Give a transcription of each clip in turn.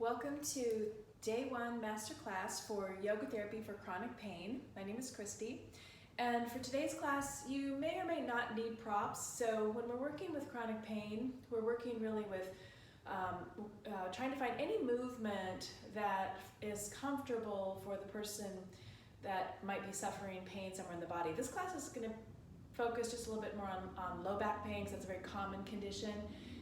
Welcome to Day 1 Masterclass for Yoga Therapy for Chronic Pain. My name is Christy, and for today's class you may or may not need props. So when we're working with chronic pain, we're working really with trying to find any movement that is comfortable for the person that might be suffering pain somewhere in the body. This class is going to focus just a little bit more on low back pain, because that's a very common condition,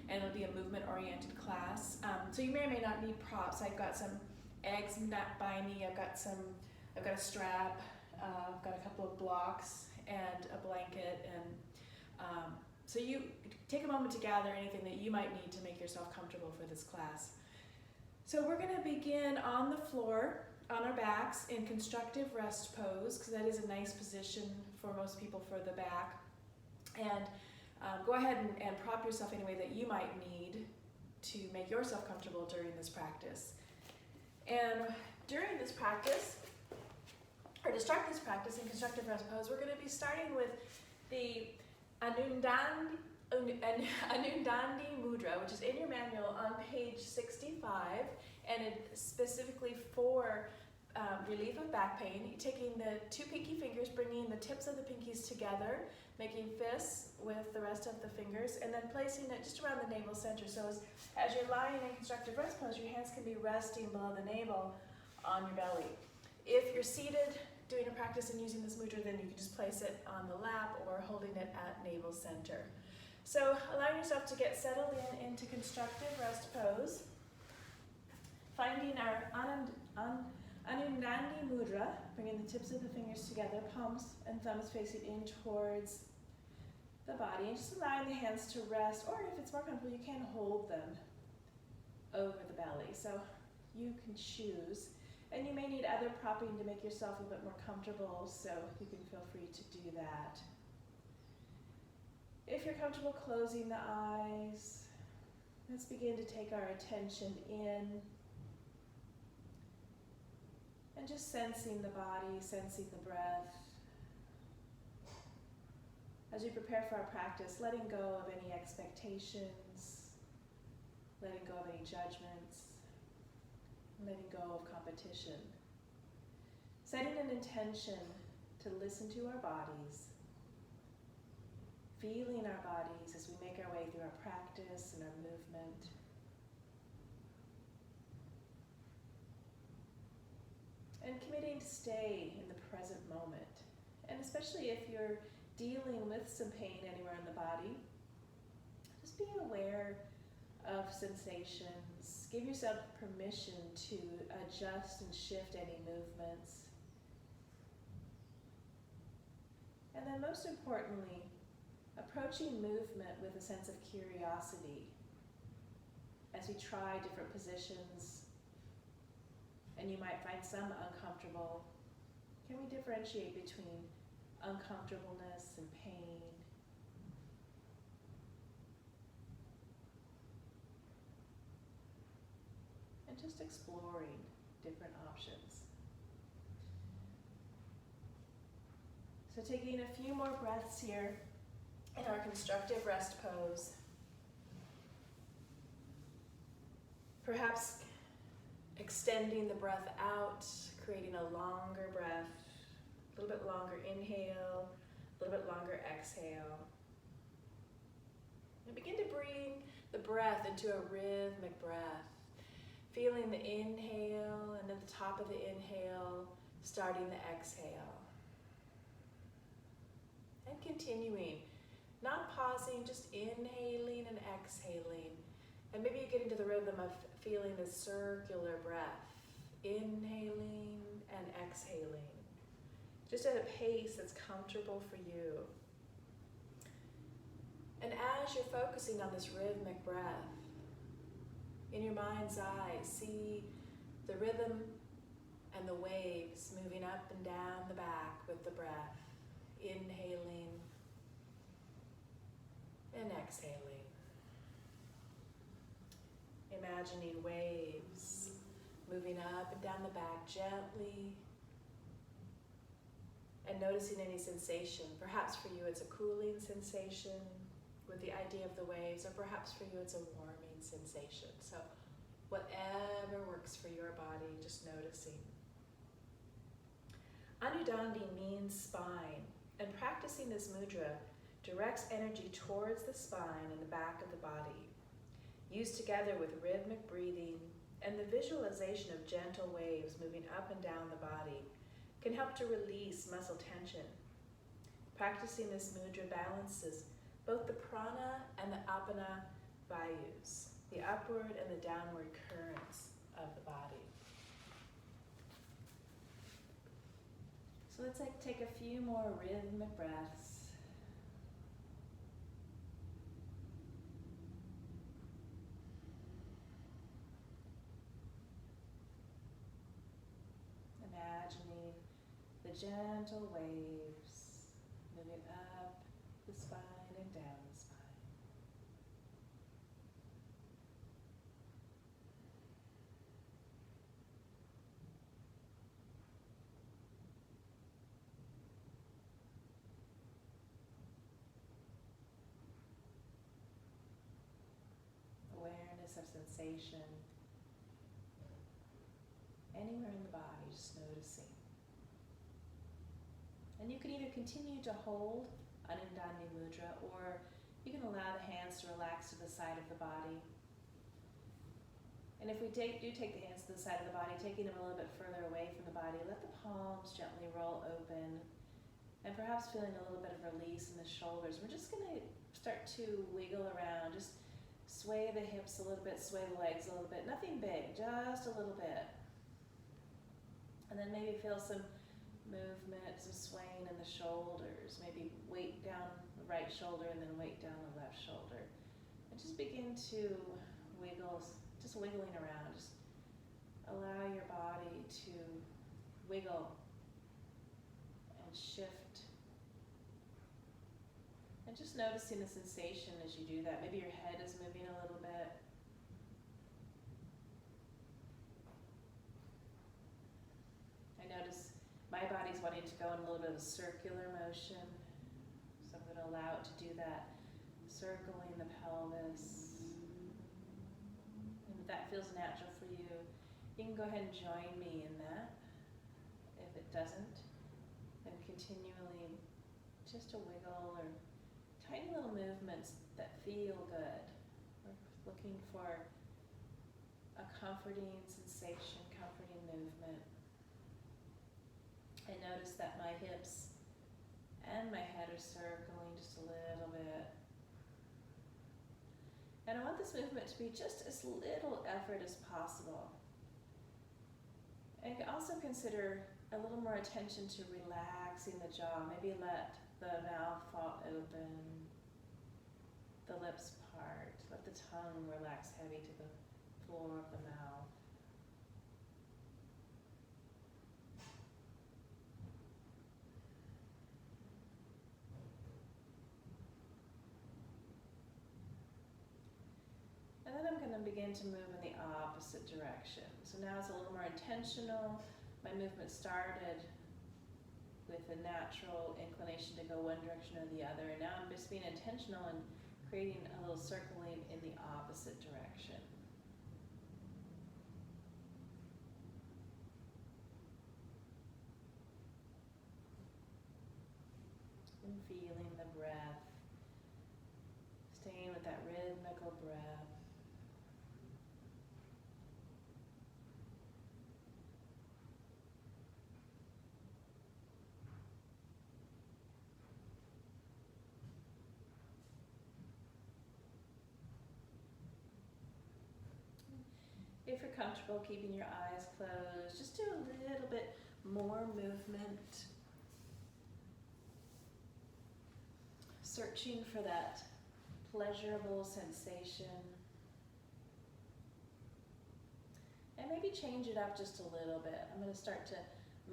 and it'll be a movement-oriented class. So you may or may not need props. I've got some eggs by me. I've got a strap. I've got a couple of blocks and a blanket. And so you take a moment to gather anything that you might need to make yourself comfortable for this class. So we're going to begin on the floor, on our backs, in constructive rest pose, because that is a nice position for most people for the back. And go ahead and prop yourself any way that you might need to make yourself comfortable during this practice. And during this practice, or to start this practice in constructive rest pose, we're going to be starting with the Anundandi Mudra, which is in your manual on page 65, and it's specifically for relief of back pain. You're taking the two pinky fingers, bringing the tips of the pinkies together, making fists with the rest of the fingers, and then placing it just around the navel center. So as you're lying in constructive rest pose, your hands can be resting below the navel on your belly. If you're seated doing a practice and using this mudra, then you can just place it on the lap or holding it at navel center. So allowing yourself to get settled into constructive rest pose, finding our Anundandi Mudra, bringing the tips of the fingers together, palms and thumbs facing in towards the body, and just allowing the hands to rest, or if it's more comfortable, you can hold them over the belly. So you can choose, and you may need other propping to make yourself a bit more comfortable, so you can feel free to do that. If you're comfortable closing the eyes, let's begin to take our attention in and just sensing the body, sensing the breath. As we prepare for our practice, letting go of any expectations, letting go of any judgments, letting go of competition. Setting an intention to listen to our bodies, feeling our bodies as we make our way through our practice and our movement. And committing to stay in the present moment. And especially if you're dealing with some pain anywhere in the body, just being aware of sensations. Give yourself permission to adjust and shift any movements. And then most importantly, approaching movement with a sense of curiosity as we try different positions, and you might find some uncomfortable. Can we differentiate between uncomfortableness and pain? And just exploring different options. So taking a few more breaths here in our constructive rest pose. Perhaps extending the breath out, creating a longer breath, a little bit longer inhale, a little bit longer exhale. And begin to bring the breath into a rhythmic breath, feeling the inhale, and at the top of the inhale, starting the exhale. And continuing, not pausing, just inhaling and exhaling. And maybe you get into the rhythm of feeling this circular breath, inhaling and exhaling, just at a pace that's comfortable for you. And as you're focusing on this rhythmic breath, in your mind's eye, see the rhythm and the waves moving up and down the back with the breath, inhaling and exhaling. Imagining waves moving up and down the back gently, and noticing any sensation. Perhaps for you it's a cooling sensation, with the idea of the waves, or perhaps for you it's a warming sensation. So Whatever works for your body, just noticing. Anudandi means spine, and practicing this mudra directs energy towards the spine and the back of the body. Used together with rhythmic breathing and the visualization of gentle waves moving up and down the body can help to release muscle tension. Practicing this mudra balances both the prana and the apana vayus, the upward and the downward currents of the body. So let's take a few more rhythmic breaths. Imagining the gentle waves moving up the spine and down the spine. Awareness of sensation anywhere in the body, just noticing. And you can either continue to hold Anudandi Mudra, or you can allow the hands to relax to the side of the body. And if we do take the hands to the side of the body, taking them a little bit further away from the body, let the palms gently roll open, and perhaps feeling a little bit of release in the shoulders. We're just going to start to wiggle around, just sway the hips a little bit, sway the legs a little bit. Nothing big, just a little bit. And then maybe feel some movement, some swaying in the shoulders. Maybe weight down the right shoulder and then weight down the left shoulder. And just begin to wiggle, just wiggling around. Just allow your body to wiggle and shift. And just noticing the sensation as you do that. Maybe your head is moving a little bit. I notice my body's wanting to go in a little bit of a circular motion. So I'm going to allow it to do that, circling the pelvis. And if that feels natural for you, you can go ahead and join me in that. If it doesn't, then continually just a wiggle or tiny little movements that feel good. We're looking for a comforting sensation, comforting movement. I notice that my hips and my head are circling just a little bit. And I want this movement to be just as little effort as possible. And also consider a little more attention to relaxing the jaw. Maybe let the mouth fall open, the lips part, let the tongue relax heavy to the floor of the mouth. And then I'm going to begin to move in the opposite direction. So now it's a little more intentional. My movement started with a natural inclination to go one direction or the other, and now I'm just being intentional and creating a little circling in the opposite direction. And feeling the breath, staying with that rhythmical breath. If you're comfortable keeping your eyes closed, just do a little bit more movement. Searching for that pleasurable sensation. And maybe change it up just a little bit. I'm going to start to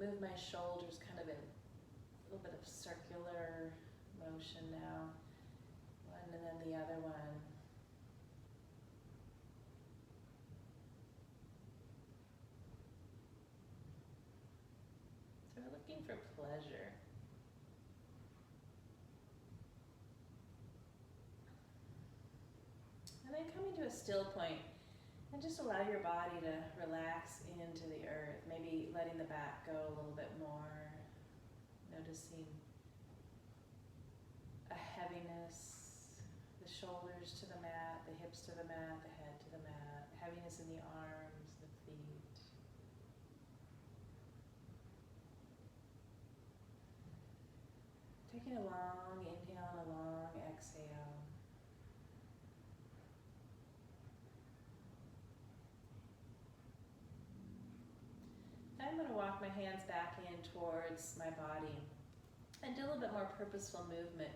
move my shoulders kind of in a little bit of circular motion now. One and then the other one. So we're looking for pleasure. And then coming to a still point. And just allow your body to relax into the earth, maybe letting the back go a little bit more, noticing a heaviness, the shoulders to the mat, the hips to the mat, the head to the mat, heaviness in the arms, the feet. Taking a long inhale and a long exhale. I'm going to walk my hands back in towards my body and do a little bit more purposeful movement.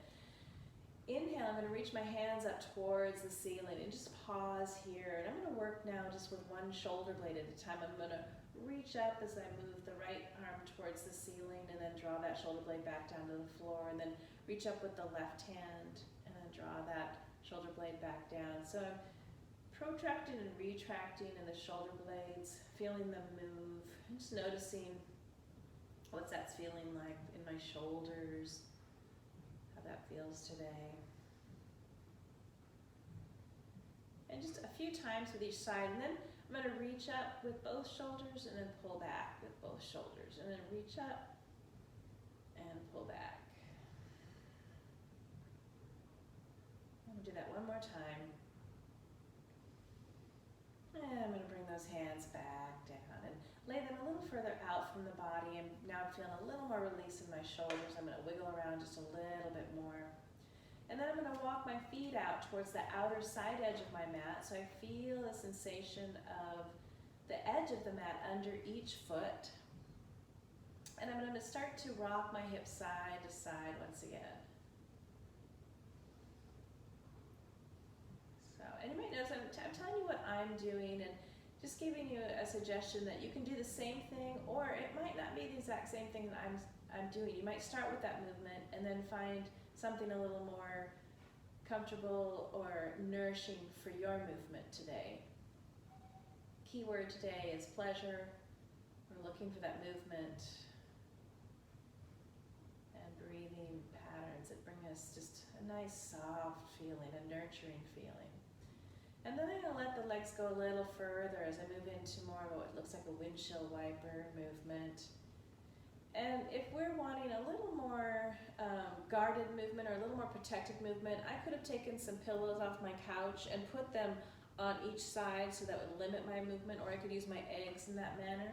Inhale, I'm going to reach my hands up towards the ceiling and just pause here. And I'm going to work now just with one shoulder blade at a time. I'm going to reach up as I move the right arm towards the ceiling and then draw that shoulder blade back down to the floor, and then reach up with the left hand and then draw that shoulder blade back down. So I'm protracting and retracting in the shoulder blades, feeling them move, and just noticing what's that feeling like in my shoulders, how that feels today. And just a few times with each side, and then I'm going to reach up with both shoulders and then pull back with both shoulders, and then reach up and pull back. I'm going to do that one more time. And I'm going to bring those hands back down and lay them a little further out from the body. And now I'm feeling a little more release in my shoulders. I'm going to wiggle around just a little bit more. And then I'm going to walk my feet out towards the outer side edge of my mat, so I feel the sensation of the edge of the mat under each foot. And I'm going to start to rock my hips side to side once again. And you might notice I'm telling you what I'm doing and just giving you a suggestion that you can do the same thing, or it might not be the exact same thing that I'm doing. You might start with that movement and then find something a little more comfortable or nourishing for your movement today. Keyword today is pleasure. We're looking for that movement and breathing patterns that bring us just a nice soft feeling, a nurturing feeling. And then I'm going to let the legs go a little further as I move into more of what looks like a windshield wiper movement. And if we're wanting a little more guarded movement or a little more protected movement, I could have taken some pillows off my couch and put them on each side so that would limit my movement, or I could use my eggs in that manner.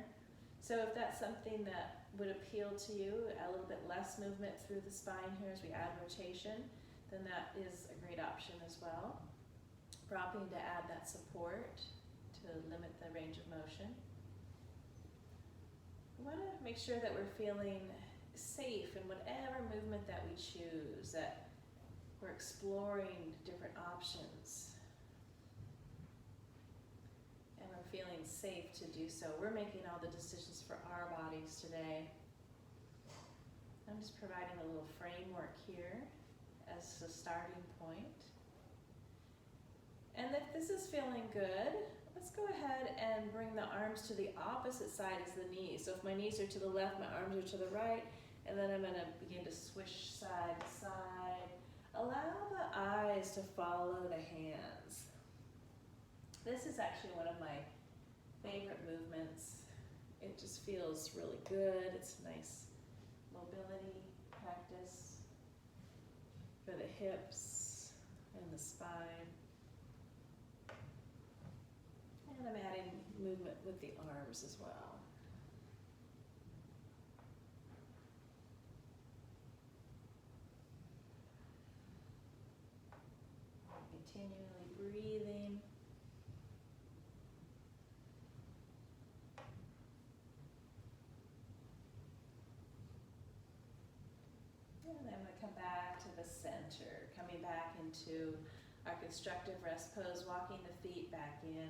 So if that's something that would appeal to you, a little bit less movement through the spine here as we add rotation, then that is a great option as well. Propping to add that support to limit the range of motion. We want to make sure that we're feeling safe in whatever movement that we choose, that we're exploring different options, and we're feeling safe to do so. We're making all the decisions for our bodies today. I'm just providing a little framework here as a starting point. And if this is feeling good, let's go ahead and bring the arms to the opposite side as the knees. So if my knees are to the left, my arms are to the right, and then I'm going to begin to swish side to side. Allow the eyes to follow the hands. This is actually one of my favorite movements. It just feels really good. It's a nice mobility practice for the hips and the spine. And I'm adding movement with the arms as well. Continually breathing. And then I'm going to come back to the center, coming back into our constructive rest pose, walking the feet back in.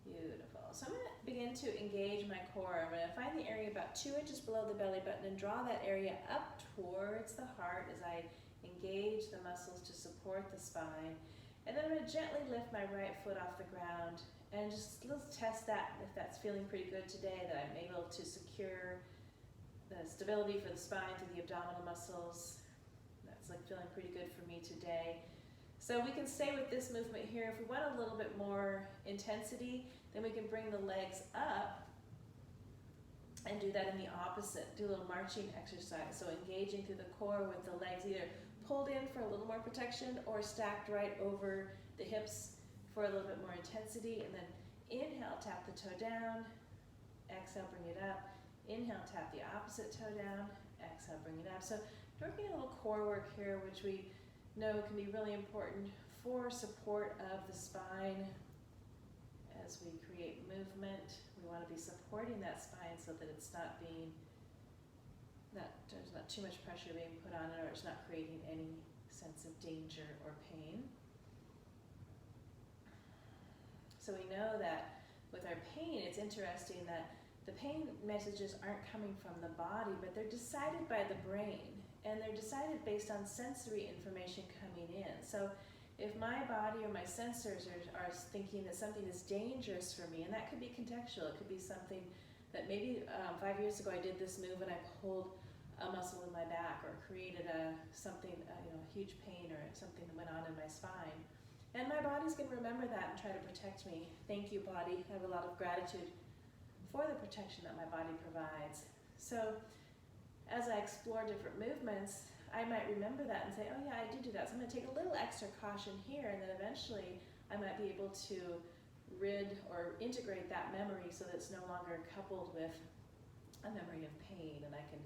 Beautiful. So I'm going to begin to engage my core. I'm going to find the area about 2 inches below the belly button and draw that area up towards the heart as I engage the muscles to support the spine. And then I'm going to gently lift my right foot off the ground and just let's test that if that's feeling pretty good today, that I'm able to secure the stability for the spine through the abdominal muscles. That's like feeling pretty good for me today. So we can stay with this movement here. If we want a little bit more intensity, then we can bring the legs up and do that in the opposite. Do a little marching exercise. So engaging through the core with the legs either pulled in for a little more protection or stacked right over the hips for a little bit more intensity. And then inhale, tap the toe down. Exhale, bring it up. Inhale, tap the opposite toe down. Exhale, bring it up. So working a little core work here, which we know can be really important for support of the spine. As we create movement, we want to be supporting that spine so that it's not being, there's not too much pressure being put on it, or it's not creating any sense of danger or pain. So we know that with our pain, it's interesting that the pain messages aren't coming from the body, but they're decided by the brain, and they're decided based on sensory information coming in. So if my body or my sensors are thinking that something is dangerous for me, and that could be contextual, it could be something that maybe 5 years ago I did this move and I pulled a muscle in my back or created a huge pain or something that went on in my spine. And my body's going to remember that and try to protect me. Thank you, body. I have a lot of gratitude for the protection that my body provides. So as I explore different movements, I might remember that and say, oh yeah, I do that. So I'm going to take a little extra caution here, and then eventually I might be able to rid or integrate that memory so that it's no longer coupled with a memory of pain, and I can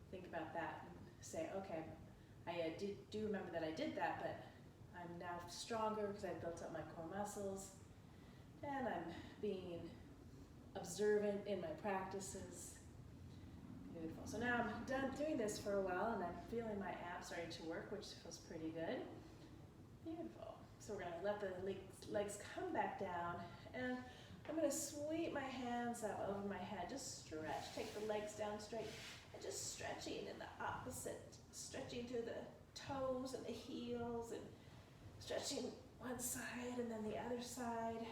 think about that and say, okay, I do remember that I did that, but I'm now stronger because I've built up my core muscles, and I'm being observant in my practices. Beautiful. So now I'm done doing this for a while, and I'm feeling my abs starting to work, which feels pretty good. Beautiful. So we're going to let the legs come back down, and I'm going to sweep my hands out over my head. Just stretch. Take the legs down straight, and just stretching in the opposite. Stretching through the toes and the heels, and stretching one side and then the other side.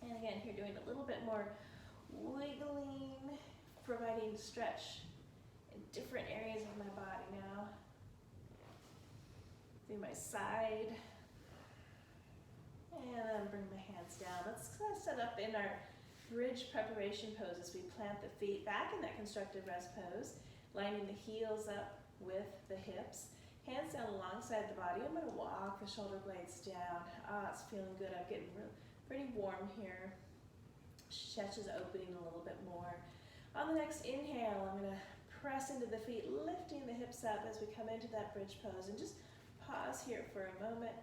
And again, here doing a little bit more wiggling, providing stretch in different areas of my body now. Through my side. And then bring my hands down. Let's set up in our bridge preparation pose as we plant the feet back in that constructive rest pose, lining the heels up with the hips. Hands down alongside the body. I'm going to walk the shoulder blades down. It's feeling good. I'm getting pretty warm here. Chest is opening a little bit more. On the next inhale, I'm going to press into the feet, lifting the hips up as we come into that bridge pose. And just pause here for a moment.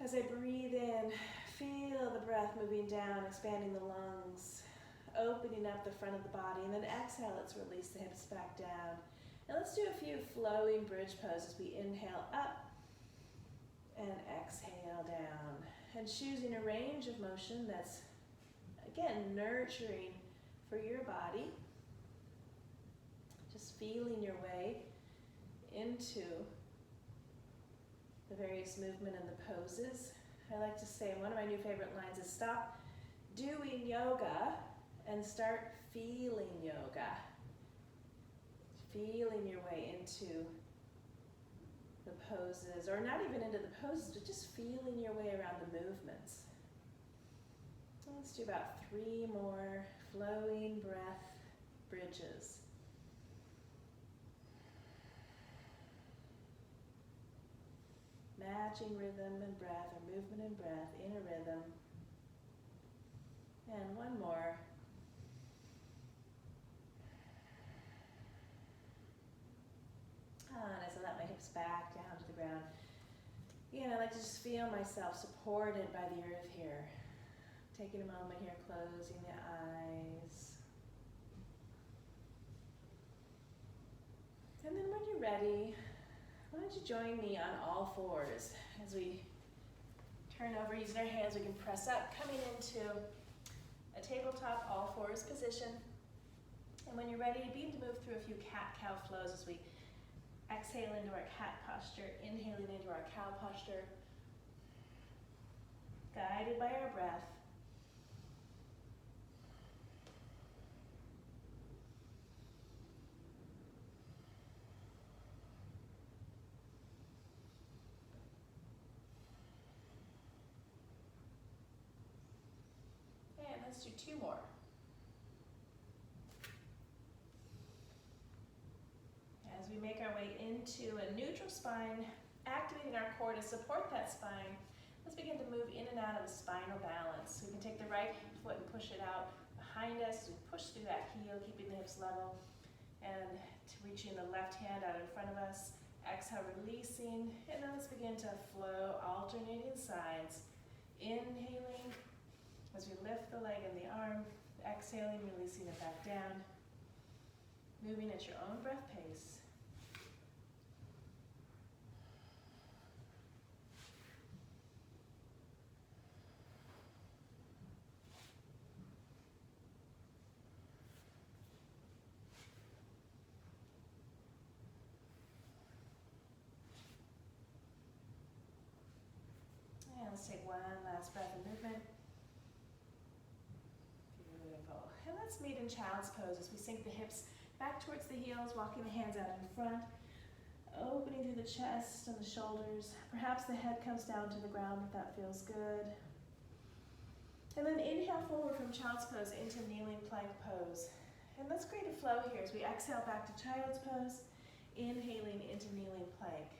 As I breathe in, feel the breath moving down, expanding the lungs, opening up the front of the body. And then exhale, let's release the hips back down. And let's do a few flowing bridge poses. We inhale up and exhale down. And choosing a range of motion that's, again, nurturing for your body. Just feeling your way into the various movement and the poses. I like to say, one of my new favorite lines is, stop doing yoga and start feeling yoga. Feeling your way into the poses, or not even into the poses, but just feeling your way around the movements. Let's do about 3 more flowing breath bridges. Matching rhythm and breath, or movement and breath in a rhythm. And one more. And as I let my hips back down to the ground, I like to just feel myself supported by the earth here. Taking a moment here, closing the eyes. And then when you're ready, why don't you join me on all fours as we turn over, using our hands, we can press up, coming into a tabletop all fours position. And when you're ready, begin to move through a few cat-cow flows as we exhale into our cat posture, inhaling into our cow posture, guided by our breath. let's do 2 more. As we make our way into a neutral spine, activating our core to support that spine, let's begin to move in and out of a spinal balance. So we can take the right foot and push it out behind us. We push through that heel, keeping the hips level, and reaching the left hand out in front of us. Exhale, releasing, and then let's begin to flow, alternating sides. Inhaling as we lift the leg and the arm, exhaling, releasing it back down. Moving at your own breath pace. And let's take one last breath of movement. Beautiful. And let's meet in child's pose as we sink the hips back towards the heels, walking the hands out in front, opening through the chest and the shoulders. Perhaps the head comes down to the ground if that feels good. And then inhale forward from child's pose into kneeling plank pose. And let's create a flow here as we exhale back to child's pose, inhaling into kneeling plank.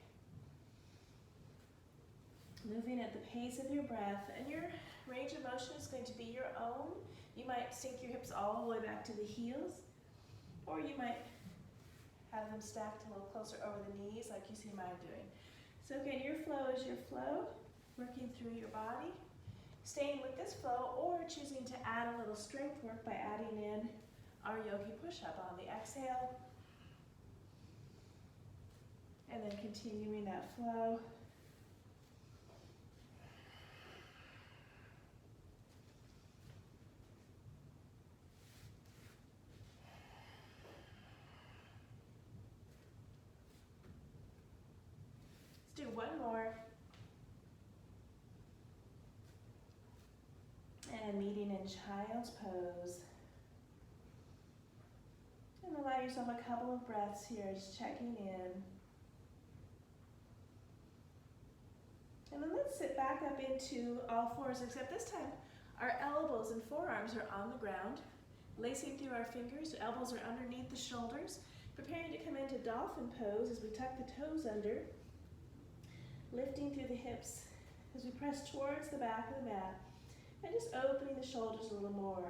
Moving at the pace of your breath, and your range of motion is going to be your own. You might sink your hips all the way back to the heels, or you might have them stacked a little closer over the knees like you see mine doing. So again, your flow is your flow, working through your body, staying with this flow, or choosing to add a little strength work by adding in our yogi push-up on the exhale, and then continuing that flow. Do one more. And meeting in child's pose. And allow yourself a couple of breaths here, just checking in. And then let's sit back up into all fours, except this time our elbows and forearms are on the ground, lacing through our fingers. Elbows are underneath the shoulders, preparing to come into dolphin pose as we tuck the toes under. Lifting through the hips as we press towards the back of the mat and just opening the shoulders a little more.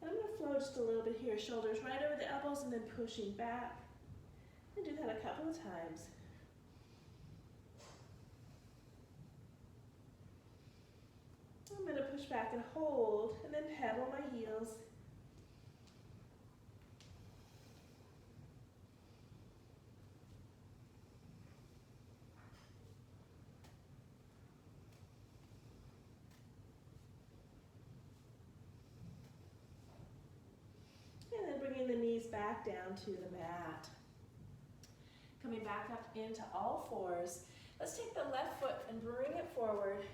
And I'm going to flow just a little bit here, shoulders right over the elbows and then pushing back. And do that a couple of times. I'm going to push back and hold and then pedal my heels. The knees back down to the mat. Coming back up into all fours. Let's take the left foot and bring it forward.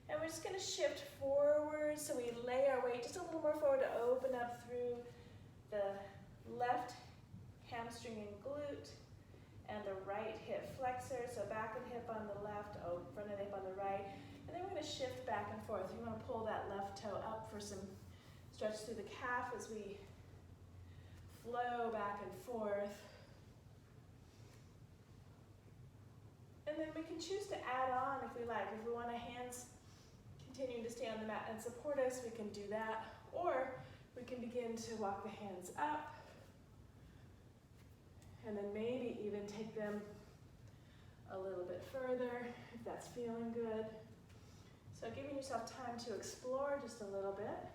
And we're just going to shift forward so we lay our weight just a little more forward to open up through the left hamstring and glute and the right hip flexor. So back of the hip on the left, front of the hip on the right. And then we're going to shift back and forth. You want to pull that left toe up for some stretch through the calf as we flow back and forth. And then we can choose to add on if we like. If we want our hands continuing to stay on the mat and support us, we can do that. Or we can begin to walk the hands up. And then maybe even take them a little bit further if that's feeling good. So giving yourself time to explore just a little bit.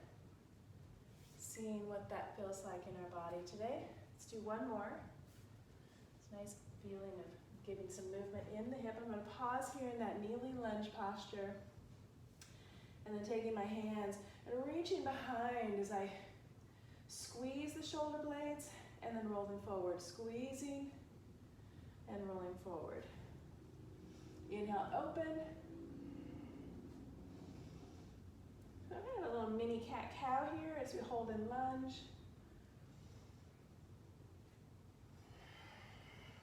Seeing what that feels like in our body today. Let's do one more. It's a nice feeling of giving some movement in the hip. I'm going to pause here in that kneeling lunge posture. And then taking my hands and reaching behind as I squeeze the shoulder blades and then rolling forward. Squeezing and rolling forward. Inhale, open. I'm going to have a little mini cat-cow here as we hold in lunge.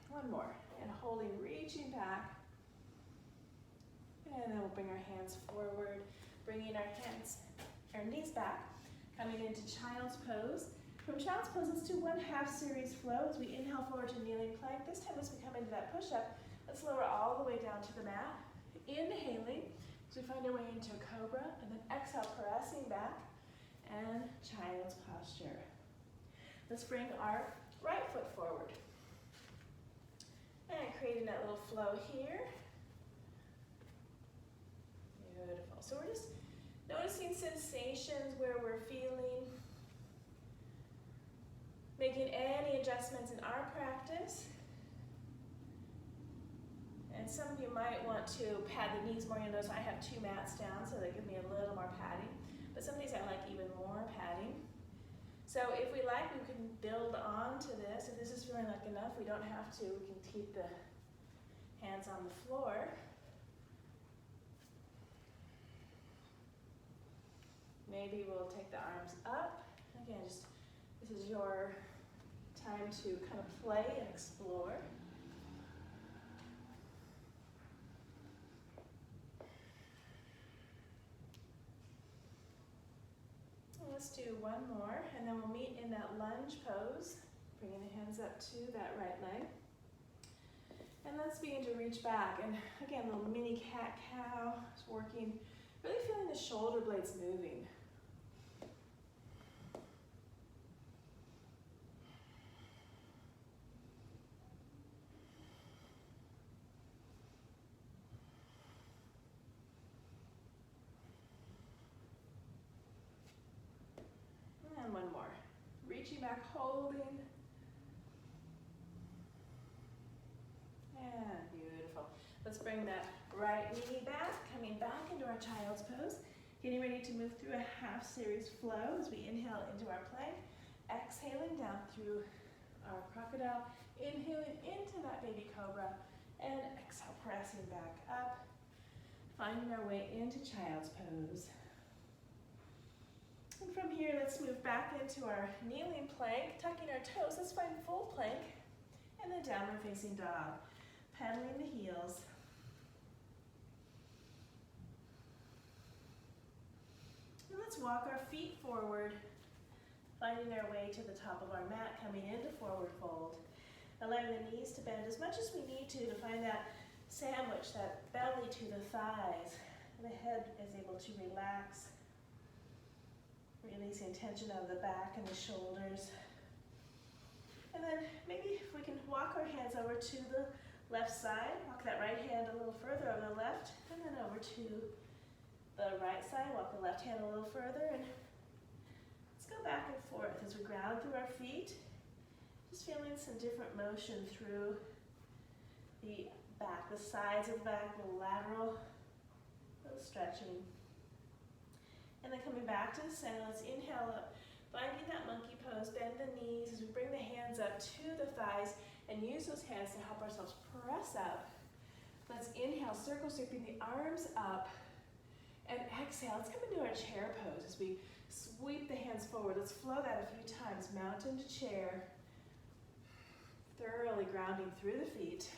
One more. And holding, reaching back. And then we'll bring our hands forward, bringing our hands our knees back, coming into child's pose. From child's pose, let's do 1/2 series flow as we inhale forward to kneeling plank. This time as we come into that push-up, let's lower all the way down to the mat. Inhaling as we find our way into a cobra, and then exhale, pressing back, and child's posture. Let's bring our right foot forward. And creating that little flow here. Beautiful. So we're just noticing sensations where we're feeling, making any adjustments in our practice. And some of you might want to pad the knees more. You'll notice I have 2 mats down, so they give me a little more padding. But some days I like even more padding. So if we like, we can build on to this. If this is feeling like enough, we don't have to. We can keep the hands on the floor. Maybe we'll take the arms up. Again, just this is your time to kind of play and explore. Let's do one more, and then we'll meet in that lunge pose, bringing the hands up to that right leg. And let's begin to reach back. And again, little mini cat-cow is working, really feeling the shoulder blades moving. And one more. Reaching back, holding. And beautiful. Let's bring that right knee back, coming back into our child's pose. Getting ready to move through a 1/2 series flow as we inhale into our plank. Exhaling down through our crocodile. Inhaling into that baby cobra. And exhale, pressing back up. Finding our way into child's pose. And from here, let's move back into our kneeling plank, tucking our toes. Let's find full plank, and then downward facing dog. Pedaling the heels. And let's walk our feet forward, finding our way to the top of our mat, coming into forward fold. Allowing the knees to bend as much as we need to find that sandwich, that belly to the thighs. And the head is able to relax. Releasing tension of the back and the shoulders. And then maybe if we can walk our hands over to the left side, walk that right hand a little further on the left, and then over to the right side, walk the left hand a little further, and let's go back and forth as we ground through our feet. Just feeling some different motion through the back, the sides of the back, the lateral, a little stretching. And then coming back to the center, let's inhale up, finding that monkey pose, bend the knees as we bring the hands up to the thighs and use those hands to help ourselves press up. Let's inhale, circle sweeping the arms up, and exhale. Let's come into our chair pose as we sweep the hands forward. Let's flow that a few times, mountain to chair, thoroughly grounding through the feet.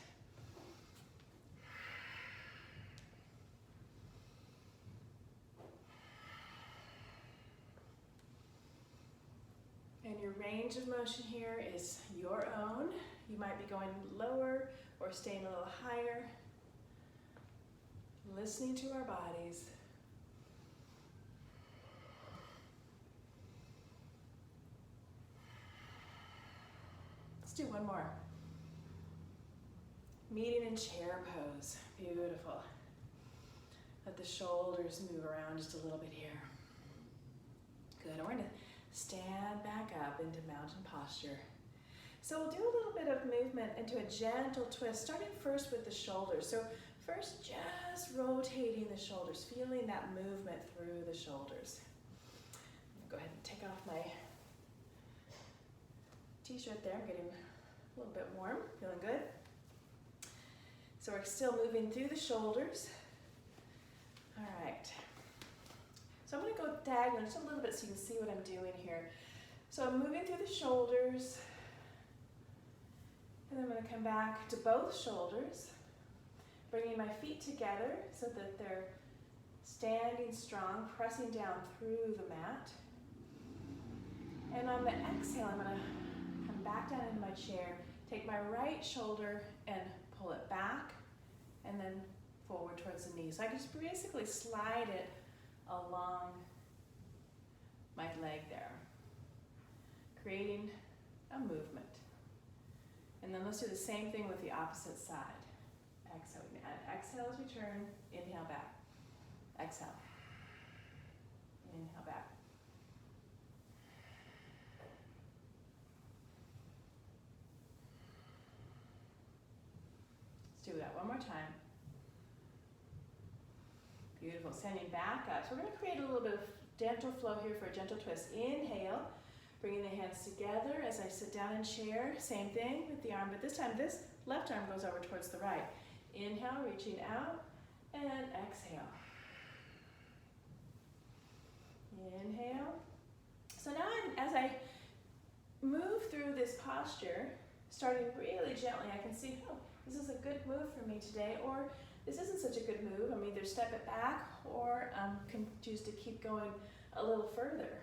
And your range of motion here is your own. You might be going lower or staying a little higher. Listening to our bodies. Let's do one more. Meeting in chair pose. Beautiful. Let the shoulders move around just a little bit here. Good. And we're going to stand back up into mountain posture. So we'll do a little bit of movement into a gentle twist, starting first with the shoulders. So first, just rotating the shoulders, feeling that movement through the shoulders. I'm going to go ahead and take off my t-shirt there. I'm getting a little bit warm, feeling good. So we're still moving through the shoulders. All right. So I'm going to go diagonal just a little bit so you can see what I'm doing here. So I'm moving through the shoulders, and then I'm going to come back to both shoulders, bringing my feet together so that they're Standing strong, pressing down through the mat. And on the exhale, I'm gonna come back down into my chair, take my right shoulder and pull it back, and then forward towards the knee. So I can just basically slide it along my leg there, creating a movement. And then let's do the same thing with the opposite side. Exhale, exhale as we turn, inhale back. Exhale, inhale back. Let's do that one more time. Beautiful, standing back up. So we're gonna create a little bit of gentle flow here for a gentle twist. Inhale, bringing the hands together as I sit down in chair. Same thing with the arm, but this time this left arm goes over towards the right. Inhale, reaching out, and exhale. Inhale. So now as I move through this posture, starting really gently, I can see, oh, this is a good move for me today, or this isn't such a good move. I'm either step it back or can choose to keep going a little further.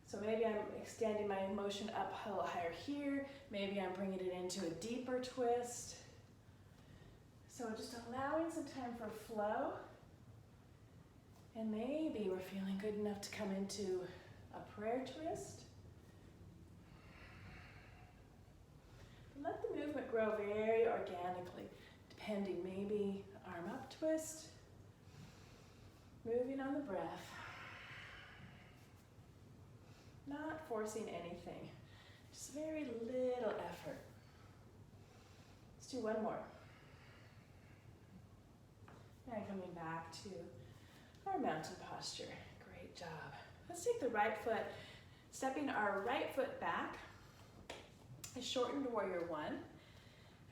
So maybe I'm extending my motion up a little higher here. Maybe I'm bringing it into a deeper twist. So just allowing some time for flow. And maybe we're feeling good enough to come into a prayer twist. Let the movement grow very organically, depending, maybe arm up twist, moving on the breath, not forcing anything, just very little effort. Let's do one more. And coming back to our mountain posture. Great job. Let's take the right foot, stepping our right foot back. I shortened warrior one.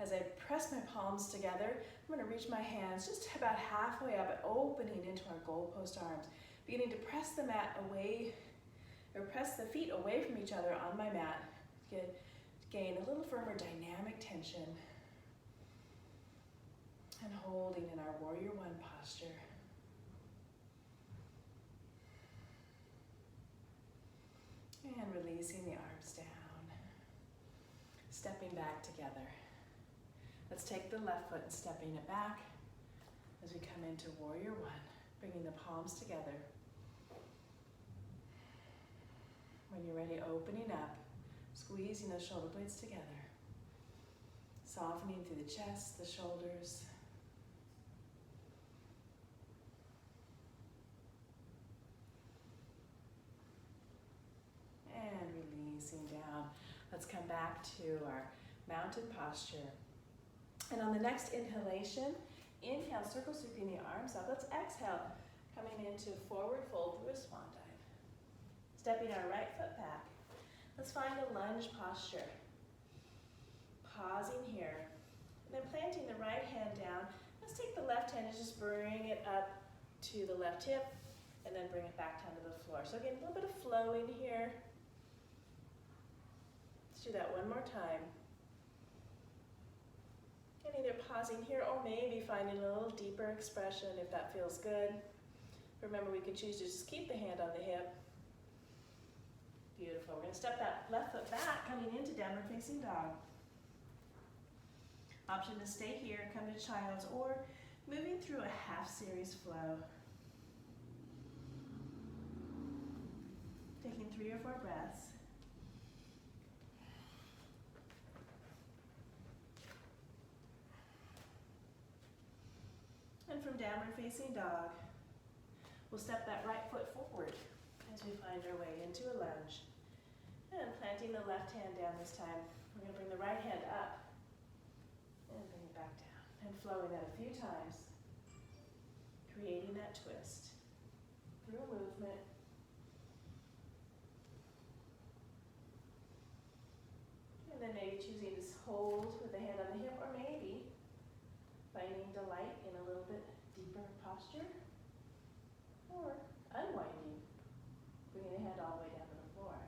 As I press my palms together, I'm going to reach my hands just about halfway up and opening into our goalpost arms. Beginning to press the mat away, or press the feet away from each other on my mat. Gain a little firmer dynamic tension. And holding in our warrior one posture. And releasing the arms down. Stepping back together. Let's take the left foot and stepping it back as we come into warrior one, bringing the palms together. When you're ready, opening up, squeezing those shoulder blades together. Softening through the chest, the shoulders. And releasing down. Let's come back to our mountain posture. And on the next inhalation, inhale, circle sweeping the arms up. Let's exhale, coming into forward fold through a swan dive. Stepping our right foot back. Let's find a lunge posture. Pausing here. And then planting the right hand down. Let's take the left hand and just bring it up to the left hip and then bring it back down to the floor. So again, a little bit of flowing here. Let's do that one more time. And either pausing here or maybe finding a little deeper expression if that feels good. Remember, we could choose to just keep the hand on the hip. Beautiful. We're going to step that left foot back, coming into downward facing dog. Option to stay here, come to child's, or moving through a half series flow. Taking 3 or 4 breaths. And from downward facing dog, we'll step that right foot forward as we find our way into a lunge. And planting the left hand down this time, we're going to bring the right hand up and bring it back down. And flowing that a few times, creating that twist through a movement. And then maybe choosing to hold with the hand on the hip, or maybe finding delight in a little bit deeper posture, or unwinding, bringing the hand all the way down to the floor.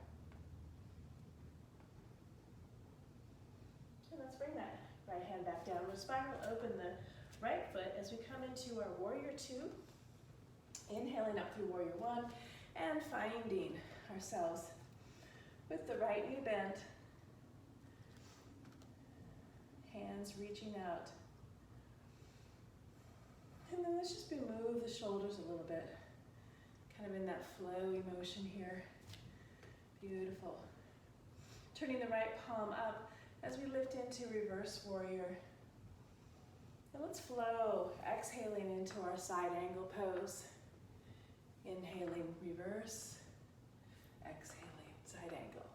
And let's bring that right hand back down. We'll spiral open the right foot as we come into our warrior two. Inhaling up through warrior one and finding ourselves with the right knee bent. Hands reaching out. And then let's just move the shoulders a little bit. Kind of in that flowy motion here. Beautiful. Turning the right palm up as we lift into reverse warrior. And let's flow, exhaling into our side angle pose. Inhaling, reverse. Exhaling, side angle.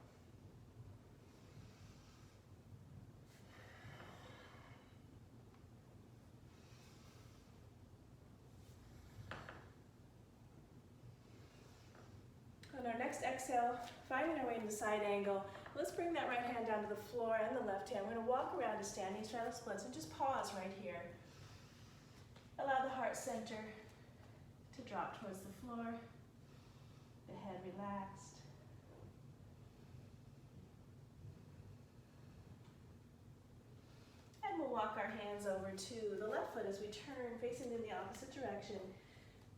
On our next exhale, finding our way into side angle, let's bring that right hand down to the floor and the left hand. We're going to walk around to standing straddle splits and just pause right here. Allow the heart center to drop towards the floor, the head relaxed. And we'll walk our hands over to the left foot as we turn, facing in the opposite direction,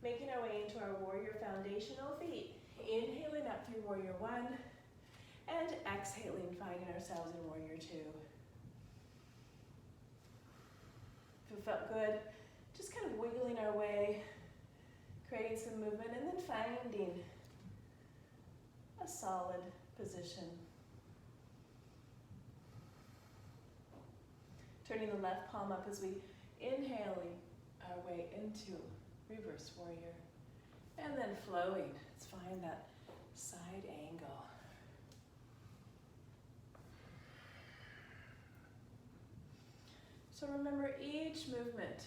making our way into our warrior foundational feet. Inhaling up through warrior one, and exhaling, finding ourselves in warrior two. If it felt good, just kind of wiggling our way, creating some movement, and then finding a solid position. Turning the left palm up as we inhaling our way into reverse warrior. And then flowing, let's find that side angle. So remember, each movement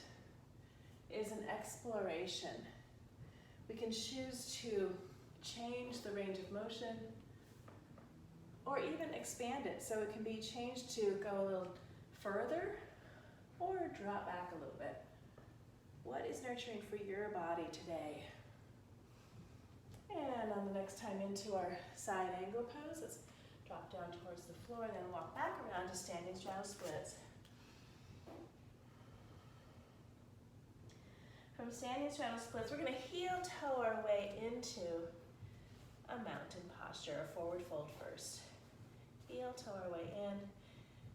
is an exploration. We can choose to change the range of motion or even expand it so it can be changed to go a little further or drop back a little bit. What is nurturing for your body today? And on the next time into our side angle pose, let's drop down towards the floor and then walk back around to standing straddle splits. From standing straddle splits, we're going to heel toe our way into a mountain posture, a forward fold first. Heel toe our way in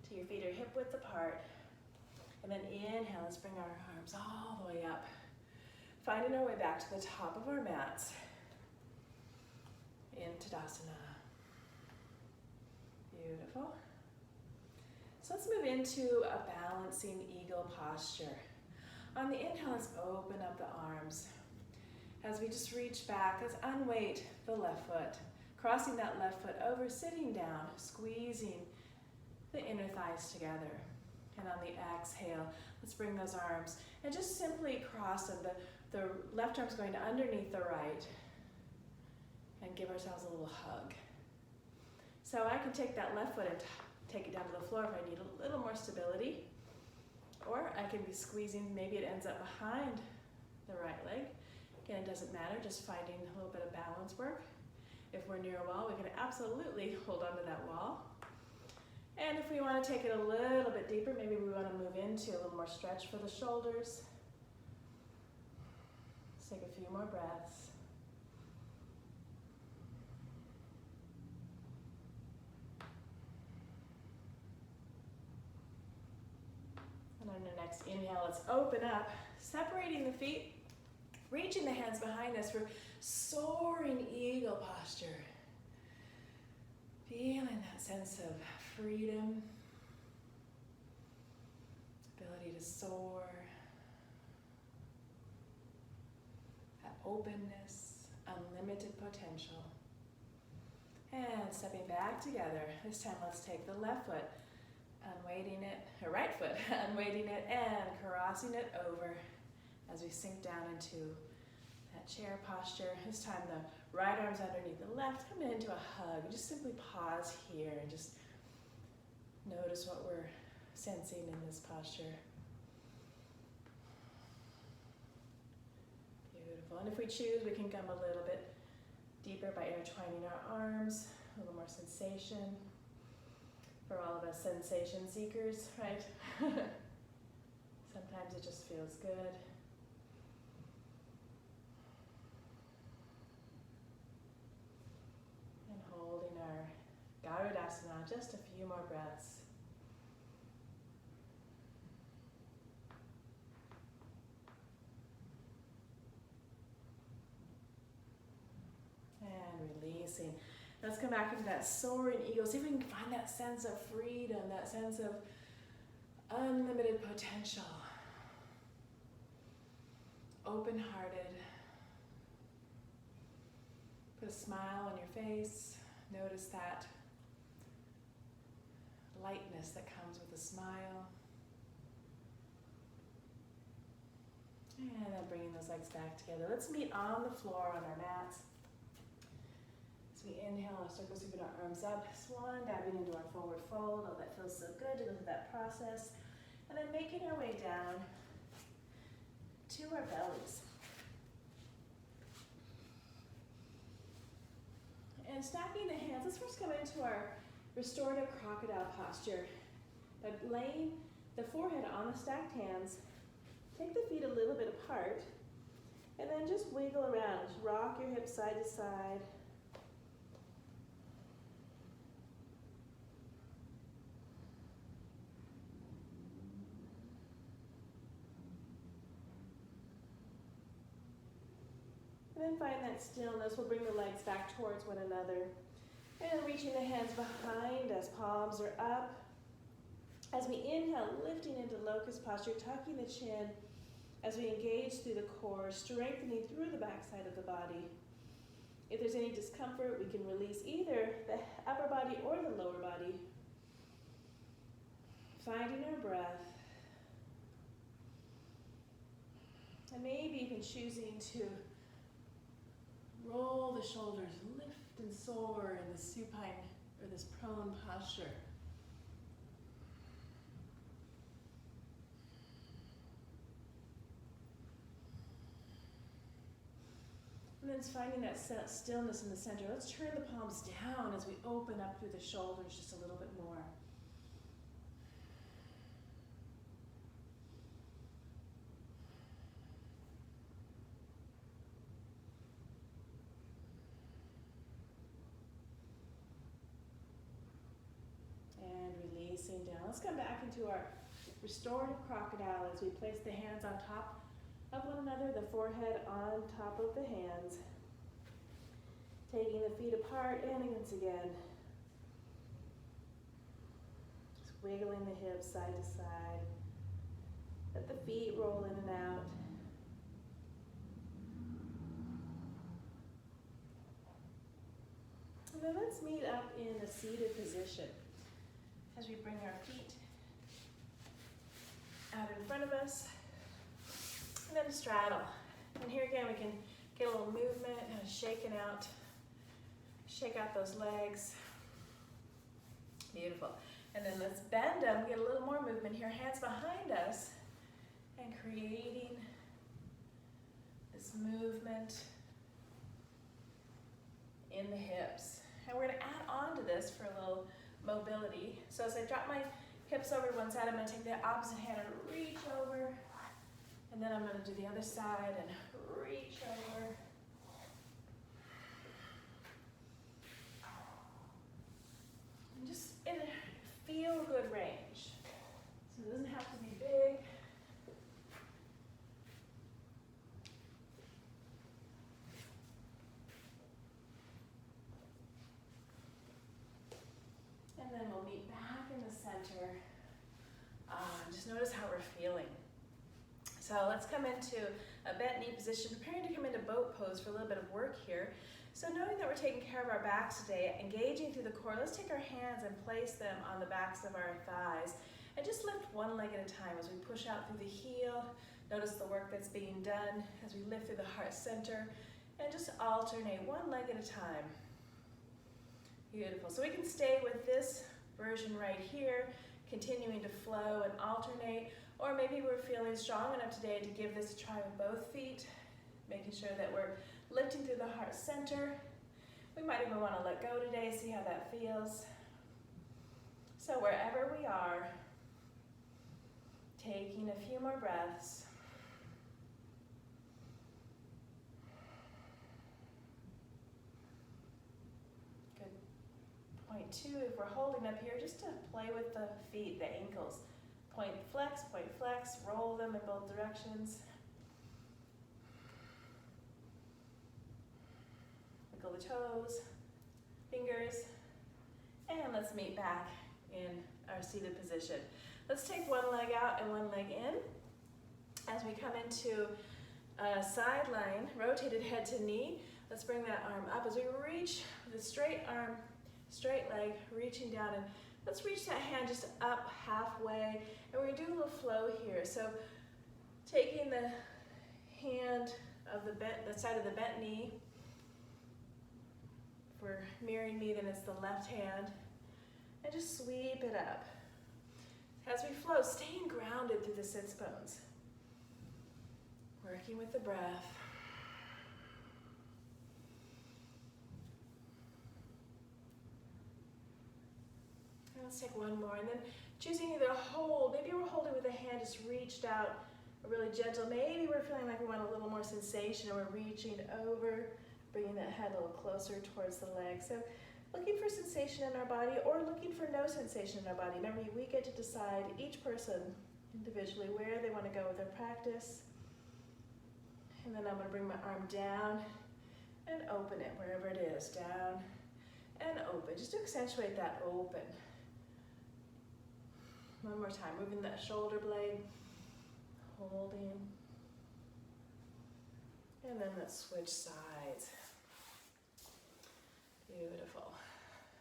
till your feet are hip width apart. And then inhale, let's bring our arms all the way up. Finding our way back to the top of our mats. In Tadasana. Beautiful. So let's move into a balancing eagle posture. On the inhale, let's open up the arms. As we just reach back, let's unweight the left foot. Crossing that left foot over, sitting down, squeezing the inner thighs together. And on the exhale, let's bring those arms and just simply cross them. The left arm's going underneath the right. And give ourselves a little hug. So I can take that left foot and take it down to the floor if I need a little more stability. Or I can be squeezing, maybe it ends up behind the right leg. Again, it doesn't matter, just finding a little bit of balance work. If we're near a wall, we can absolutely hold onto that wall. And if we want to take it a little bit deeper, maybe we want to move into a little more stretch for the shoulders. Let's take a few more breaths. And on the next inhale, let's open up, separating the feet, reaching the hands behind us for soaring eagle posture. Feeling that sense of freedom, ability to soar, that openness, unlimited potential. And stepping back together. This time let's take the left foot, unweighting it, or right foot, unweighting it and crossing it over as we sink down into that chair posture. This time the right arm's underneath the left, coming into a hug. Just simply pause here and just notice what we're sensing in this posture. Beautiful. And if we choose, we can come a little bit deeper by intertwining our arms, a little more sensation. For all of us sensation seekers, right? Sometimes Sometimes it just feels good. And holding our Garudasana, just a few more breaths. And releasing. Let's come back into that soaring eagle. See if we can find that sense of freedom, that sense of unlimited potential. Open-hearted. Put a smile on your face. Notice that lightness that comes with a smile. And then bringing those legs back together. Let's meet on the floor on our mats. As we inhale, our circle sweeping our arms up, swan, diving into our forward fold. Oh, that feels so good to go through that process. And then making our way down to our bellies. And stacking the hands, let's first come into our restorative crocodile posture. By laying the forehead on the stacked hands, take the feet a little bit apart, and then just wiggle around. Just rock your hips side to side. And then find that stillness. We'll bring the legs back towards one another. And reaching the hands behind us, palms are up. As we inhale, lifting into locust posture, tucking the chin as we engage through the core, strengthening through the backside of the body. If there's any discomfort, we can release either the upper body or the lower body. Finding our breath. And maybe even choosing to roll the shoulders, lift and soar in the supine or this prone posture. And then it's finding that stillness in the center. Let's turn the palms down as we open up through the shoulders just a little bit more. Releasing down. Let's come back into our restorative crocodile as we place the hands on top of one another, the forehead on top of the hands. Taking the feet apart and once again. Just wiggling the hips side to side. Let the feet roll in and out. And then let's meet up in a seated position. As we bring our feet out in front of us, and then straddle. And here again, we can get a little movement, kind of shaking out, shake out those legs. Beautiful. And then let's bend them, get a little more movement here, hands behind us, and creating this movement in the hips. And we're gonna add on to this for a little mobility. So as I drop my hips over to one side, I'm going to take the opposite hand and reach over. And then I'm going to do the other side and reach over. And just in a feel-good range. So it doesn't have to be big. And then we'll meet back in the center. Just notice how we're feeling. So let's come into a bent knee position, preparing to come into boat pose for a little bit of work here. So knowing that we're taking care of our backs today, engaging through the core, let's take our hands and place them on the backs of our thighs. And just lift one leg at a time as we push out through the heel. Notice the work that's being done as we lift through the heart center. And just alternate one leg at a time. Beautiful. So we can stay with this version right here, continuing to flow and alternate, or maybe we're feeling strong enough today to give this a try with both feet, making sure that we're lifting through the heart center. We might even want to let go today, see how that feels. So wherever we are, Taking a few more breaths. Good. Point 2, if we're holding up here, just to play with the feet, the ankles. Point, flex, roll them in both directions. Wiggle the toes, fingers, and let's meet back in our seated position. Let's take one leg out and one leg in. As we come into a side line, rotated head to knee, let's bring that arm up as we reach with a straight arm, straight leg, reaching down, and let's reach that hand just up halfway, and we're gonna do a little flow here. So taking the hand of the side of the bent knee, if we're mirroring knee, then it's the left hand, and just sweep it up. As we flow, staying grounded through the sits bones. Working with the breath. And let's take one more, and then choosing either hold, maybe we're holding with the hand just reached out, really gentle. Maybe we're feeling like we want a little more sensation and we're reaching over, bringing that head a little closer towards the leg. So looking for sensation in our body or looking for no sensation in our body. Remember, we get to decide, each person individually, where they want to go with their practice. And then I'm going to bring my arm down and open it wherever it is. Down and open, just to accentuate that open. One more time, moving that shoulder blade, holding. And then let's switch sides. Beautiful.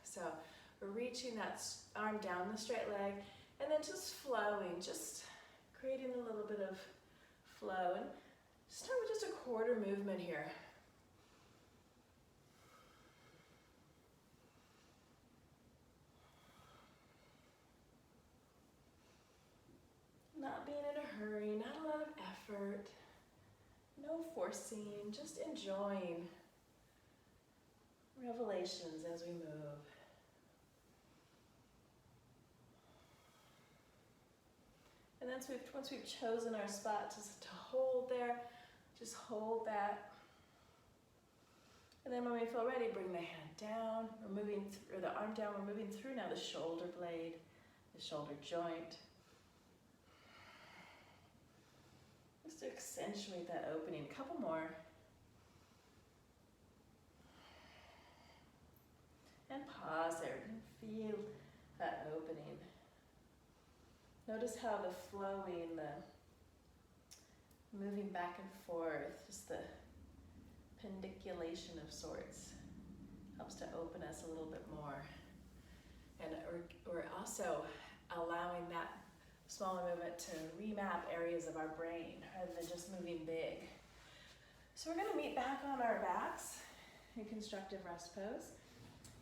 So we're reaching that arm down the straight leg and then just flowing, just creating a little bit of flow. And start with just a quarter movement here. Not being in a hurry, not a lot of effort, no forcing, just enjoying revelations as we move. And then once we've chosen our spot to hold there, just hold that. And then when we feel ready, bring the hand down. We're moving, or the arm down, we're moving through now the shoulder blade, the shoulder joint. Just to accentuate that opening. A couple more. And pause there and feel that opening. Notice how the flowing, the moving back and forth, just the pendiculation of sorts helps to open us a little bit more. And we're also allowing that smaller movement to remap areas of our brain rather than just moving big. So we're going to meet back on our backs in constructive rest pose.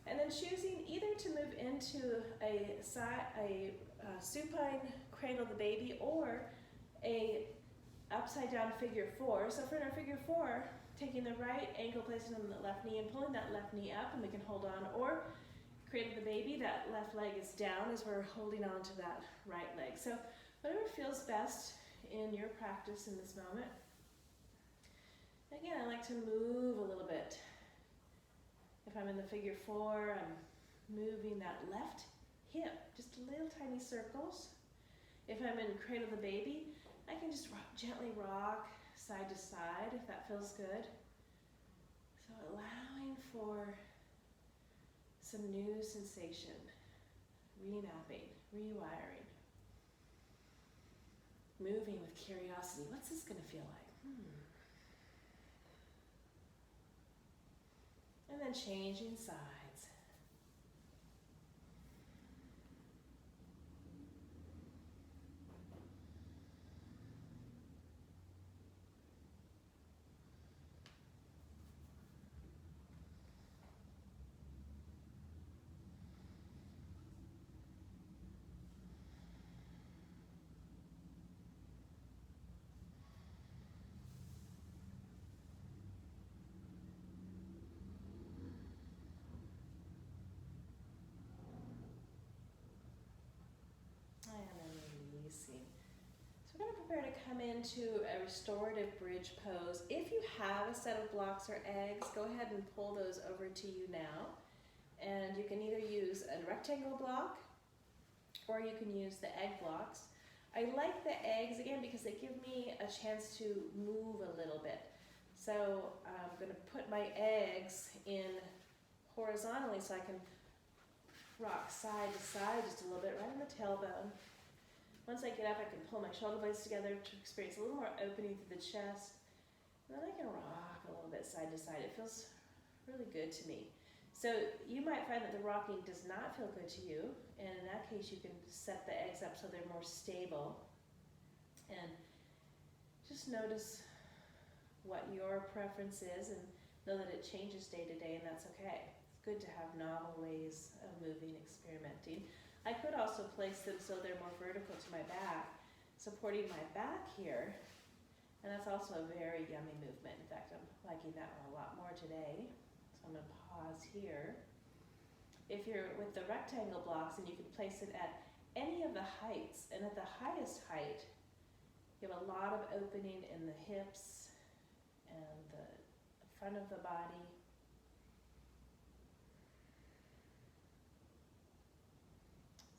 And then choosing either to move into a supine cradle the baby or a upside down figure 4. So for our figure 4, taking the right ankle, placing it on the left knee and pulling that left knee up, and we can hold on. Or cradle the baby, that left leg is down as we're holding on to that right leg. So whatever feels best in your practice in this moment. Again, I like to move a little bit. If I'm in the figure 4, I'm moving that left hip, just little tiny circles. If I'm in cradle the baby, I can just gently rock side to side if that feels good. So allowing for some new sensation, remapping, rewiring. Moving with curiosity. What's this going to feel like? And then changing sides. come into a restorative bridge pose. If you have a set of blocks or eggs, go ahead and pull those over to you now. And you can either use a rectangle block or you can use the egg blocks. I like the eggs again because they give me a chance to move a little bit. So I'm going to put my eggs in horizontally so I can rock side to side just a little bit, right on the tailbone. Once I get up, I can pull my shoulder blades together to experience a little more opening through the chest. And then I can rock a little bit side to side. It feels really good to me. So you might find that the rocking does not feel good to you, and in that case you can set the eggs up so they're more stable. And just notice what your preference is and know that it changes day to day, and that's okay. It's good to have novel ways of moving, experimenting. I could also place them so they're more vertical to my back, supporting my back here, and that's also a very yummy movement. In fact, I'm liking that one a lot more today. So I'm going to pause here. If you're with the rectangle blocks, and you can place it at any of the heights, and at the highest height, you have a lot of opening in the hips and the front of the body.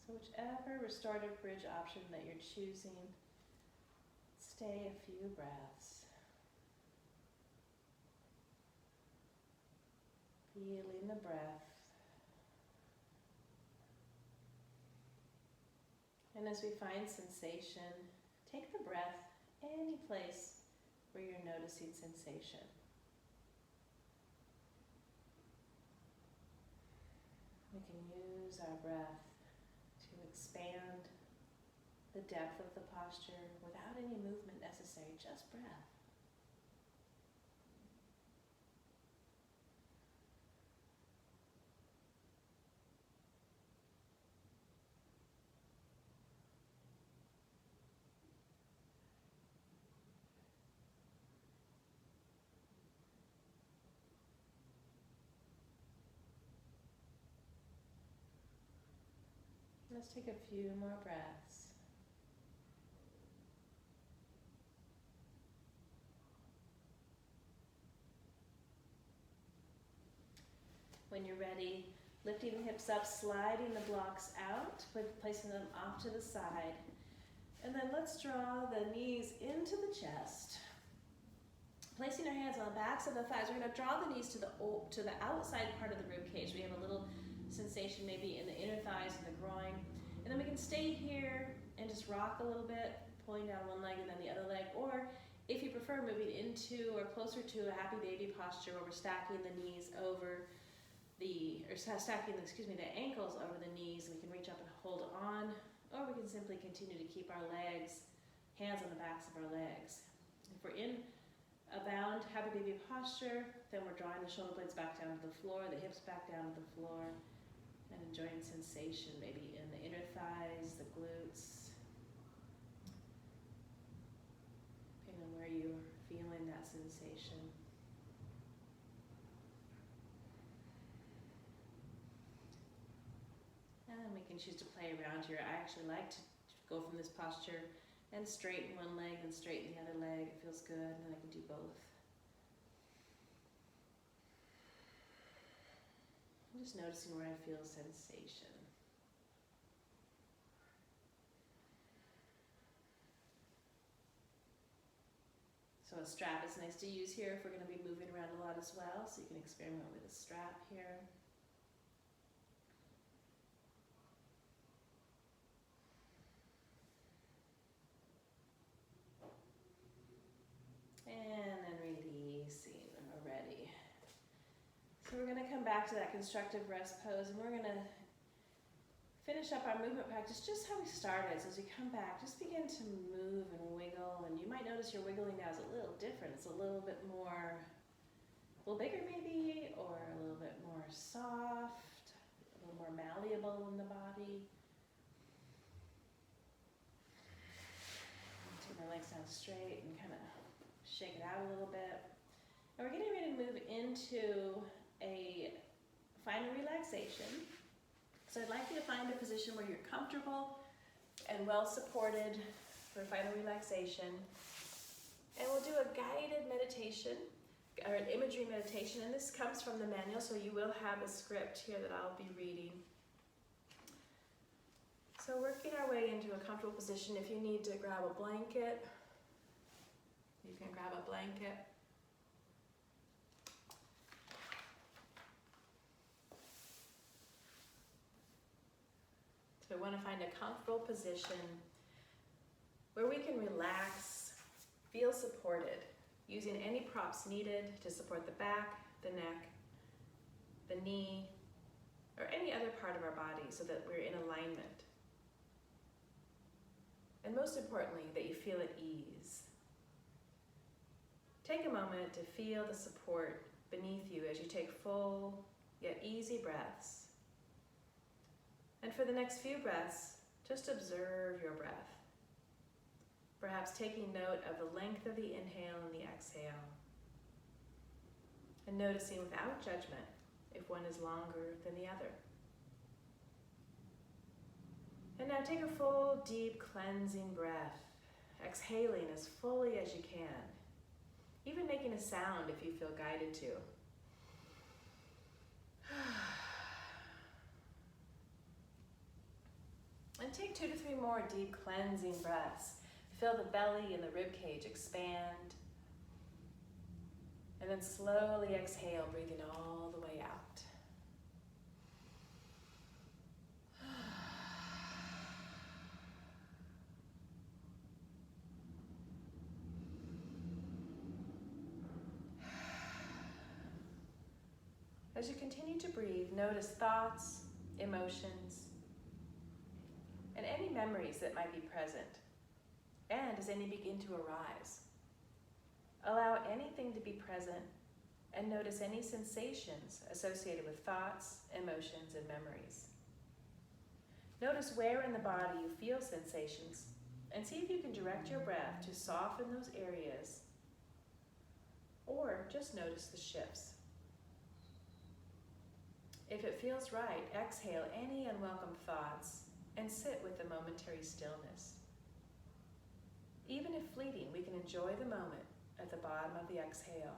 So whichever restorative bridge option that you're choosing, stay a few breaths. Feeling the breath. And as we find sensation, take the breath any place where you're noticing sensation. We can use our breath to expand the depth of the posture without any movement necessary, just breath. Let's take a few more breaths. When you're ready, lifting the hips up, sliding the blocks out, placing them off to the side. And then let's draw the knees into the chest. Placing our hands on the backs of the thighs, we're going to draw the knees to the outside part of the rib cage. We have a little sensation maybe in the inner thighs and the groin. And then we can stay here and just rock a little bit, pulling down one leg and then the other leg. Or if you prefer, moving into or closer to a happy baby posture where we're stacking the knees over stacking the ankles over the knees. We can reach up and hold on, or we can simply continue to keep our legs, hands on the backs of our legs. If we're in a bound happy baby posture, then we're drawing the shoulder blades back down to the floor, the hips back down to the floor, and enjoying sensation maybe in the inner thighs, the glutes, depending on where you're feeling that sensation. And we can choose to play around here. I actually like to go from this posture and straighten one leg and straighten the other leg. It feels good, and then I can do both. I'm just noticing where I feel sensation. So a strap is nice to use here if we're going to be moving around a lot as well, so you can experiment with a strap here. And then releasing when we're ready. So we're going to come back to that constructive rest pose, and we're going to finish up our movement practice just how we started. So as you come back, just begin to move and wiggle, and you might notice your wiggling now is a little different. It's a little bit more, a little bigger maybe, or a little bit more soft, a little more malleable in the body. Take my legs down straight and kind of shake it out a little bit. And we're getting ready to move into a final relaxation. So I'd like you to find a position where you're comfortable and well supported for final relaxation. And we'll do a guided meditation, or an imagery meditation, and this comes from the manual, so you will have a script here that I'll be reading. So working our way into a comfortable position. If you need to grab a blanket, you can grab a blanket. So we want to find a comfortable position where we can relax, feel supported, using any props needed to support the back, the neck, the knee, or any other part of our body so that we're in alignment. And most importantly, that you feel at ease. Take a moment to feel the support beneath you as you take full yet easy breaths. And for the next few breaths, just observe your breath. Perhaps taking note of the length of the inhale and the exhale. And noticing without judgment if one is longer than the other. And now take a full, deep, cleansing breath, exhaling as fully as you can, even making a sound if you feel guided to. And take 2 to 3 more deep cleansing breaths. Feel the belly and the rib cage expand. And then slowly exhale, breathing all the way out. As you continue to breathe, notice thoughts, emotions, and any memories that might be present, and as any begin to arise. Allow anything to be present and notice any sensations associated with thoughts, emotions, and memories. Notice where in the body you feel sensations and see if you can direct your breath to soften those areas or just notice the shifts. If it feels right, exhale any unwelcome thoughts and sit with the momentary stillness. Even if fleeting, we can enjoy the moment at the bottom of the exhale.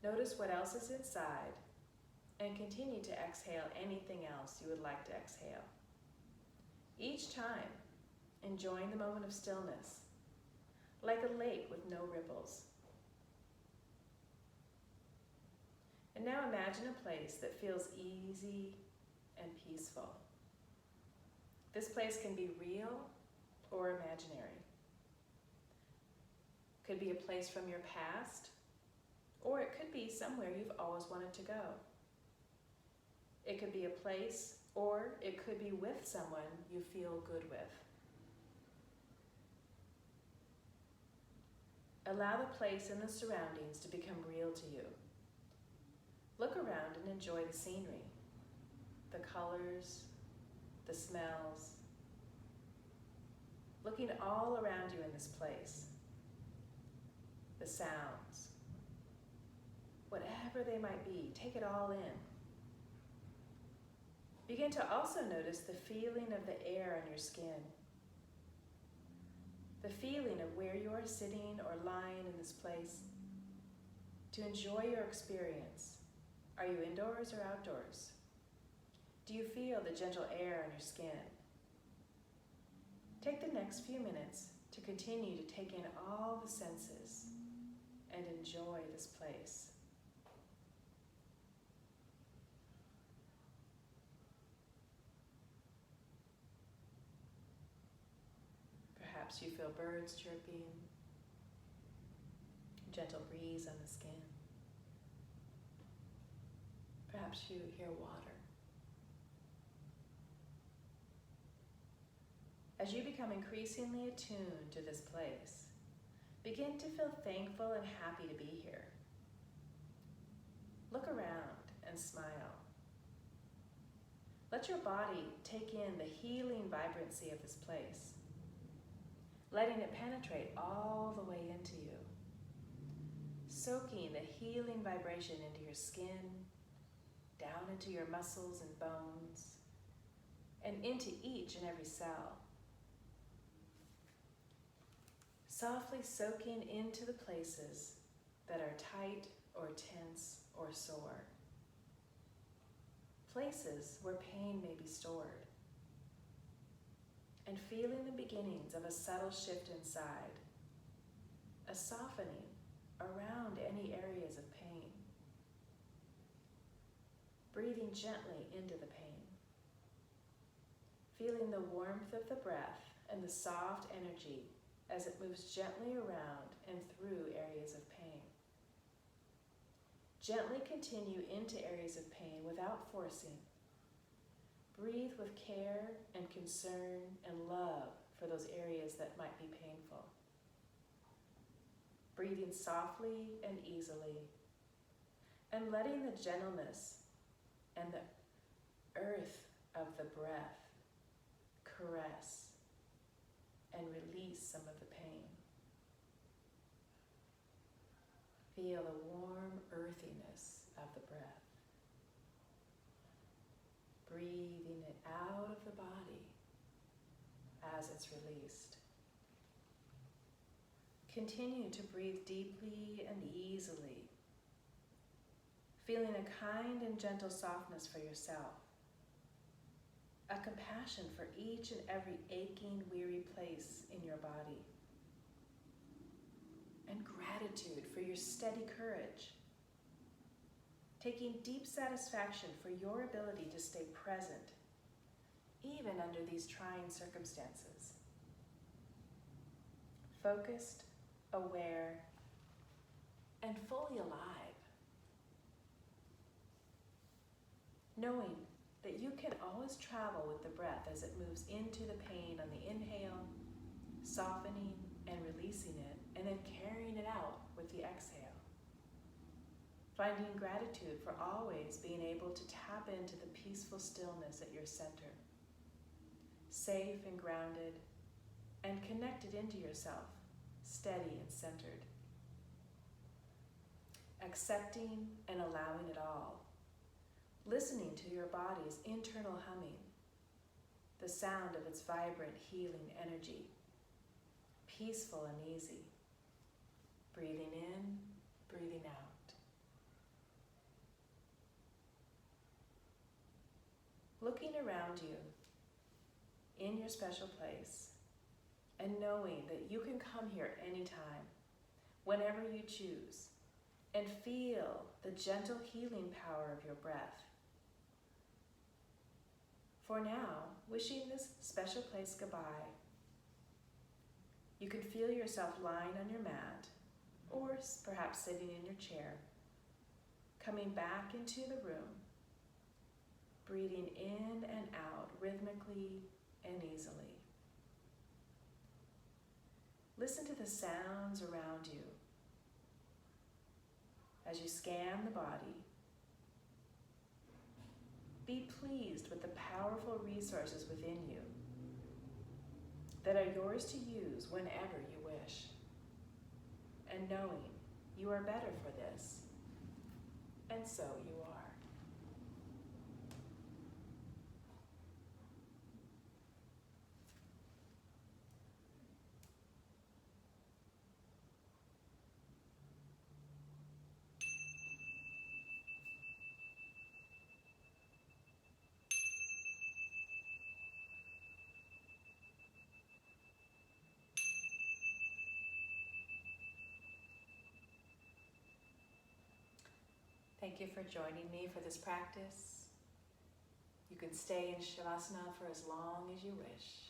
Notice what else is inside and continue to exhale anything else you would like to exhale. Each time, enjoying the moment of stillness, like a lake with no ripples. And now imagine a place that feels easy and peaceful. This place can be real or imaginary. Could be a place from your past, or it could be somewhere you've always wanted to go. It could be a place, or it could be with someone you feel good with. Allow the place and the surroundings to become real to you. Look around and enjoy the scenery, the colors, the smells. Looking all around you in this place, the sounds, whatever they might be, take it all in. Begin to also notice the feeling of the air on your skin, the feeling of where you are sitting or lying in this place. To enjoy your experience, are you indoors or outdoors? Do you feel the gentle air on your skin? Take the next few minutes to continue to take in all the senses and enjoy this place. Perhaps you feel birds chirping, gentle breeze on the skin. Perhaps you hear water. As you become increasingly attuned to this place, begin to feel thankful and happy to be here. Look around and smile. Let your body take in the healing vibrancy of this place, letting it penetrate all the way into you, soaking the healing vibration into your skin, down into your muscles and bones, and into each and every cell. softly soaking into the places that are tight or tense or sore. Places where pain may be stored. And feeling the beginnings of a subtle shift inside, a softening around any areas of pain. Breathing gently into the pain. Feeling the warmth of the breath and the soft energy as it moves gently around and through areas of pain. Gently continue into areas of pain without forcing. Breathe with care and concern and love for those areas that might be painful. Breathing softly and easily, and letting the gentleness and the earth of the breath caress and release some of the pain. Feel the warm earthiness of the breath. Breathing it out of the body as it's released. Continue to breathe deeply and easily, feeling a kind and gentle softness for yourself, a compassion for each and every aching, weary place in your body, and gratitude for your steady courage, taking deep satisfaction for your ability to stay present, even under these trying circumstances. Focused, aware, and fully alive. Knowing that you can always travel with the breath as it moves into the pain on the inhale, softening and releasing it, and then carrying it out with the exhale. Finding gratitude for always being able to tap into the peaceful stillness at your center, safe and grounded, and connected into yourself, steady and centered. Accepting and allowing it all. Listening to your body's internal humming, the sound of its vibrant, healing energy, peaceful and easy. Breathing in, breathing out. Looking around you, in your special place, and knowing that you can come here anytime, whenever you choose, and feel the gentle healing power of your breath. For now, wishing this special place goodbye. You can feel yourself lying on your mat, or perhaps sitting in your chair, coming back into the room, breathing in and out rhythmically and easily. Listen to the sounds around you as you scan the body. Be pleased with the powerful resources within you that are yours to use whenever you wish, and knowing you are better for this, and so you are. Thank you for joining me for this practice. You can stay in Shavasana for as long as you wish.